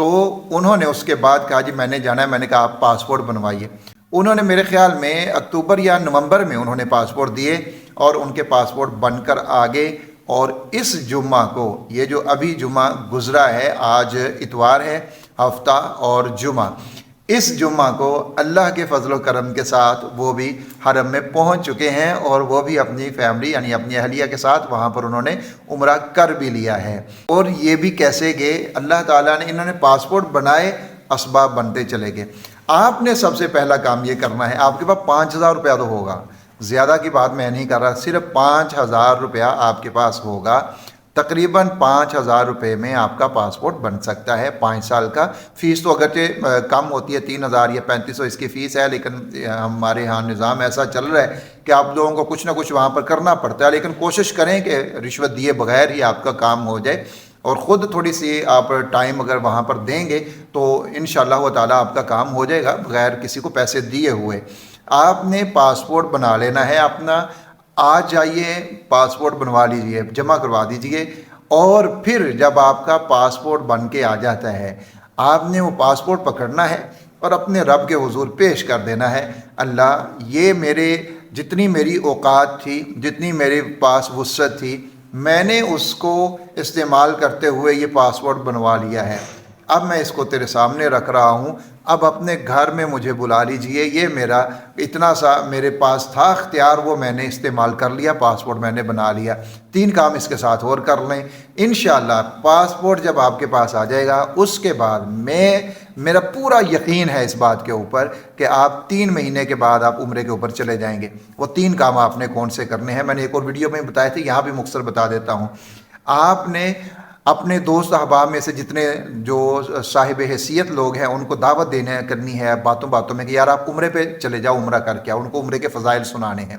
تو انہوں نے اس کے بعد کہا جی میں نے جانا ہے، میں نے کہا آپ پاسپورٹ بنوائیے۔ انہوں نے میرے خیال میں اکتوبر یا نومبر میں انہوں نے پاسپورٹ دیے اور ان کے پاسپورٹ بن کر آگے، اور اس جمعہ کو، یہ جو ابھی جمعہ گزرا ہے، آج اتوار ہے، ہفتہ اور جمعہ، اس جمعہ کو اللہ کے فضل و کرم کے ساتھ وہ بھی حرم میں پہنچ چکے ہیں، اور وہ بھی اپنی فیملی یعنی اپنی اہلیہ کے ساتھ وہاں پر انہوں نے عمرہ کر بھی لیا ہے۔ اور یہ بھی کیسے گئے؟ اللہ تعالیٰ نے، انہوں نے پاسپورٹ بنائے، اسباب بنتے چلے گئے۔ آپ نے سب سے پہلا کام یہ کرنا ہے، آپ کے پاس 5,000 روپیہ تو ہوگا، زیادہ کی بات میں نہیں کر رہا، صرف 5,000 روپیہ آپ کے پاس ہوگا۔ تقریباً 5,000 روپے میں آپ کا پاسپورٹ بن سکتا ہے 5 سال کا۔ فیس تو اگرچہ کم ہوتی ہے، 3,000 یا 3,500 اس کی فیس ہے، لیکن ہمارے ہاں نظام ایسا چل رہا ہے کہ آپ لوگوں کو کچھ نہ کچھ وہاں پر کرنا پڑتا ہے، لیکن کوشش کریں کہ رشوت دیے بغیر ہی آپ کا کام ہو جائے، اور خود تھوڑی سی آپ ٹائم اگر وہاں پر دیں گے تو انشاءاللہ تعالیٰ آپ کا کام ہو جائے گا بغیر کسی کو پیسے دیے ہوئے۔ آپ نے پاسپورٹ بنا لینا ہے اپنا، آج جائیے پاسپورٹ بنوا لیجئے، جمع کروا دیجئے، اور پھر جب آپ کا پاسپورٹ بن کے آ جاتا ہے، آپ نے وہ پاسپورٹ پکڑنا ہے اور اپنے رب کے حضور پیش کر دینا ہے، اللہ یہ جتنی میری اوقات تھی، جتنی میرے پاس وسعت تھی، میں نے اس کو استعمال کرتے ہوئے یہ پاسپورٹ بنوا لیا ہے، اب میں اس کو تیرے سامنے رکھ رہا ہوں، اب اپنے گھر میں مجھے بلا لیجئے، یہ میرا اتنا سا میرے پاس تھا اختیار، وہ میں نے استعمال کر لیا، پاسپورٹ میں نے بنا لیا۔ 3 کام اس کے ساتھ اور کر لیں انشاءاللہ۔ پاسپورٹ جب آپ کے پاس آ جائے گا، اس کے بعد میرا پورا یقین ہے اس بات کے اوپر کہ آپ 3 مہینے کے بعد آپ عمرے کے اوپر چلے جائیں گے۔ وہ 3 کام آپ نے کون سے کرنے ہیں، میں نے ایک اور ویڈیو میں بتائے تھے، یہاں بھی مختصر بتا دیتا ہوں۔ آپ نے اپنے دوست احباب میں سے جتنے جو صاحب حیثیت لوگ ہیں ان کو دعوت کرنی ہے باتوں باتوں میں کہ یار آپ عمرے پہ چلے جاؤ، عمرہ کر کے آؤ، ان کو عمرے کے فضائل سنانے ہیں،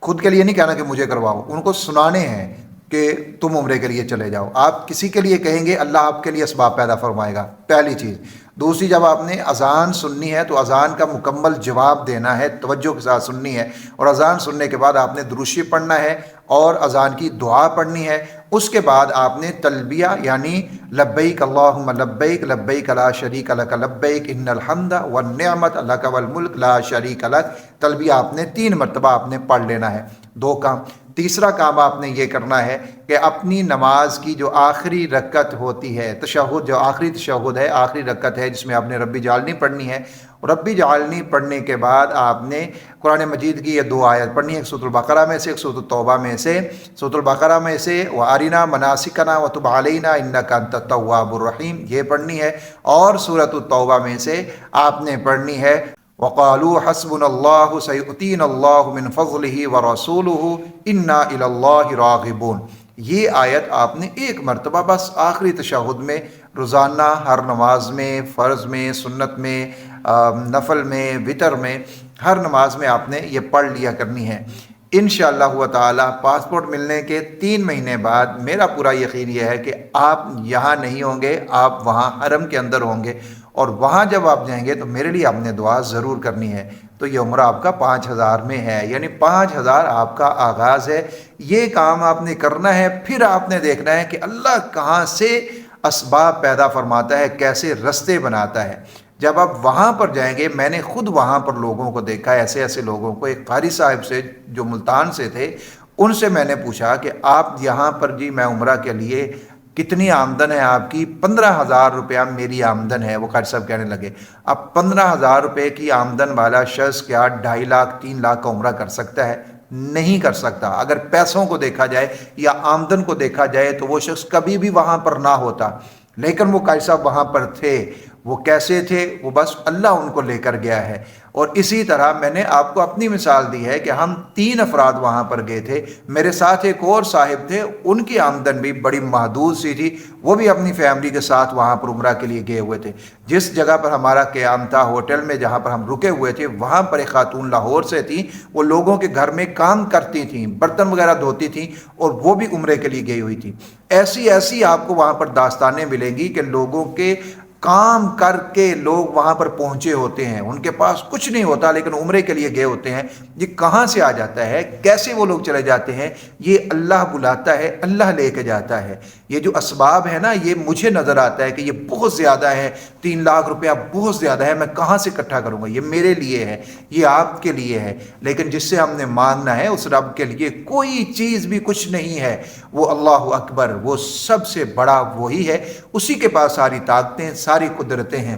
خود کے لیے نہیں کہنا کہ مجھے کرواؤ، ان کو سنانے ہیں کہ تم عمرے کے لیے چلے جاؤ۔ آپ کسی کے لیے کہیں گے، اللہ آپ کے لیے اسباب پیدا فرمائے گا، پہلی چیز۔ دوسری، جب آپ نے اذان سننی ہے تو اذان کا مکمل جواب دینا ہے، توجہ کے ساتھ سننی ہے، اور اذان سننے کے بعد آپ نے درود شریف پڑھنا ہے اور اذان کی دعا پڑھنی ہے۔ اس کے بعد آپ نے تلبیہ یعنی لبیک اللہم لبیک لبیک لا شریک لک لبیک ان الحمد والنعمت لک والملک لا شریک لک، تلبیہ آپ نے 3 مرتبہ آپ نے پڑھ لینا ہے۔ 2 کام۔ تیسرا کام آپ نے یہ کرنا ہے کہ اپنی نماز کی جو آخری رکعت ہوتی ہے، تشہد، جو آخری تشہد ہے، آخری رکعت ہے جس میں آپ نے ربی جعلنی پڑھنی ہے، ربی جعلنی پڑھنے کے بعد آپ نے قرآن مجید کی یہ 2 آیت پڑھنی ہے، ایک سورۃ البقرہ میں سے، ایک سورۃ التوبہ میں سے۔ سورۃ البقرہ میں سے وَأَرِنَا مَنَاسِكَنَا وَتُبْ عَلَيْنَا إِنَّكَ أَنْتَ التَّوَّابُ الرَّحِيمُ، یہ پڑھنی ہے، اور سورۃ التوبہ میں سے آپ نے پڑھنی ہے وَقَالُوا حَسْبُنَا اللَّهُ سَيُؤْتِينَا اللَّهُ مِنْ فَضْلِهِ وَرَسُولُهُ إِنَّا إِلَى اللَّهِ رَاغِبُونَ۔ یہ آیت آپ نے 1 مرتبہ بس آخری تشہد میں، روزانہ ہر نماز میں، فرض میں، سنت میں، نفل میں، وتر میں، ہر نماز میں آپ نے یہ پڑھ لیا کرنی ہے۔ انشاءاللہ تعالی پاسپورٹ ملنے کے 3 مہینے بعد میرا پورا یقین یہ ہے کہ آپ یہاں نہیں ہوں گے، آپ وہاں حرم کے اندر ہوں گے، اور وہاں جب آپ جائیں گے تو میرے لیے آپ نے دعا ضرور کرنی ہے۔ تو یہ عمرہ آپ کا 5,000 میں ہے، یعنی 5,000 آپ کا آغاز ہے۔ یہ کام آپ نے کرنا ہے، پھر آپ نے دیکھنا ہے کہ اللہ کہاں سے اسباب پیدا فرماتا ہے، کیسے رستے بناتا ہے۔ جب آپ وہاں پر جائیں گے، میں نے خود وہاں پر لوگوں کو دیکھا، ایسے ایسے لوگوں کو، ایک قاری صاحب سے جو ملتان سے تھے، ان سے میں نے پوچھا کہ آپ یہاں پر جی میں عمرہ کے لیے کتنی آمدن ہے آپ کی؟ 15,000 روپیہ میری آمدن ہے۔ وہ قاری صاحب کہنے لگے اب 15,000 روپے کی آمدن والا شخص کیا 2.5 لاکھ 3 لاکھ کا عمرہ کر سکتا ہے؟ نہیں کر سکتا۔ اگر پیسوں کو دیکھا جائے یا آمدن کو دیکھا جائے تو وہ شخص کبھی بھی وہاں پر نہ ہوتا، لیکن وہ قاری صاحب وہاں پر تھے۔ وہ کیسے تھے؟ وہ بس اللہ ان کو لے کر گیا ہے۔ اور اسی طرح میں نے آپ کو اپنی مثال دی ہے کہ ہم 3 افراد وہاں پر گئے تھے، میرے ساتھ ایک اور صاحب تھے، ان کی آمدن بھی بڑی محدود سی تھی، وہ بھی اپنی فیملی کے ساتھ وہاں پر عمرہ کے لیے گئے ہوئے تھے۔ جس جگہ پر ہمارا قیام تھا، ہوٹل میں جہاں پر ہم رکے ہوئے تھے، وہاں پر ایک خاتون لاہور سے تھیں، وہ لوگوں کے گھر میں کام کرتی تھیں، برتن وغیرہ دھوتی تھیں، اور وہ بھی عمرے کے لیے گئی ہوئی تھیں۔ ایسی آپ کو وہاں پر داستانیں ملیں گی کہ لوگوں کے کام کر کے لوگ وہاں پر پہنچے ہوتے ہیں، ان کے پاس کچھ نہیں ہوتا لیکن عمرے کے لیے گئے ہوتے ہیں۔ یہ کہاں سے آ جاتا ہے، کیسے وہ لوگ چلے جاتے ہیں؟ یہ اللہ بلاتا ہے، اللہ لے کے جاتا ہے۔ یہ جو اسباب ہے نا، یہ مجھے نظر آتا ہے کہ یہ بہت زیادہ ہے، 3 لاکھ روپیہ بہت زیادہ ہے، میں کہاں سے اکٹھا کروں گا؟ یہ میرے لیے ہے، یہ آپ کے لیے ہے، لیکن جس سے ہم نے مانگنا ہے اس رب کے لیے کوئی چیز بھی کچھ نہیں ہے۔ وہ اللہ اکبر، وہ سب سے بڑا وہی ہے، اسی کے پاس ساری طاقتیں، ساری قدرتیں ہیں۔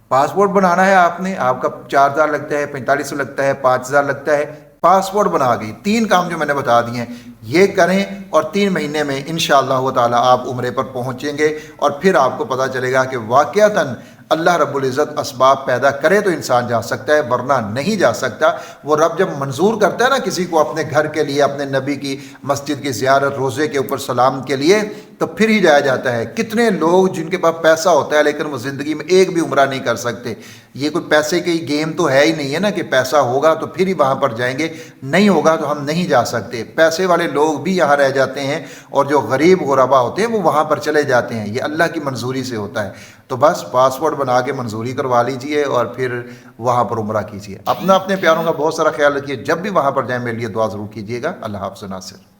پاسپورٹ بنانا ہے آپ نے، آپ کا 4000 لگتا ہے، 4500 لگتا ہے، 5000 لگتا ہے، پاسپورٹ بنا گئی۔ 3 کام جو میں نے بتا دیے ہیں یہ کریں اور 3 مہینے میں انشاءاللہ تعالی آپ عمرے پر پہنچیں گے، اور پھر آپ کو پتہ چلے گا کہ واقعتاً اللہ رب العزت اسباب پیدا کرے تو انسان جا سکتا ہے، ورنہ نہیں جا سکتا۔ وہ رب جب منظور کرتا ہے نا کسی کو اپنے گھر کے لیے، اپنے نبی کی مسجد کی زیارت، روزے کے اوپر سلام کے لیے، تو پھر ہی جایا جاتا ہے۔ کتنے لوگ جن کے پاس پیسہ ہوتا ہے لیکن وہ زندگی میں ایک بھی عمرہ نہیں کر سکتے۔ یہ کوئی پیسے کی گیم تو ہے ہی نہیں ہے نا کہ پیسہ ہوگا تو پھر ہی وہاں پر جائیں گے، نہیں ہوگا تو ہم نہیں جا سکتے۔ پیسے والے لوگ بھی یہاں رہ جاتے ہیں اور جو غریب غربا ہوتے ہیں وہ وہاں پر چلے جاتے ہیں۔ یہ اللہ کی منظوری سے ہوتا ہے۔ تو بس پاسپورٹ بنا کے منظوری کروا لیجئے اور پھر وہاں پر عمرہ کیجئے۔ اپنے پیاروں کا بہت سارا خیال رکھیے، جب بھی وہاں پر جائیں میرے لیے دعا ضرور کیجئے گا۔ اللہ حافظ ناصر۔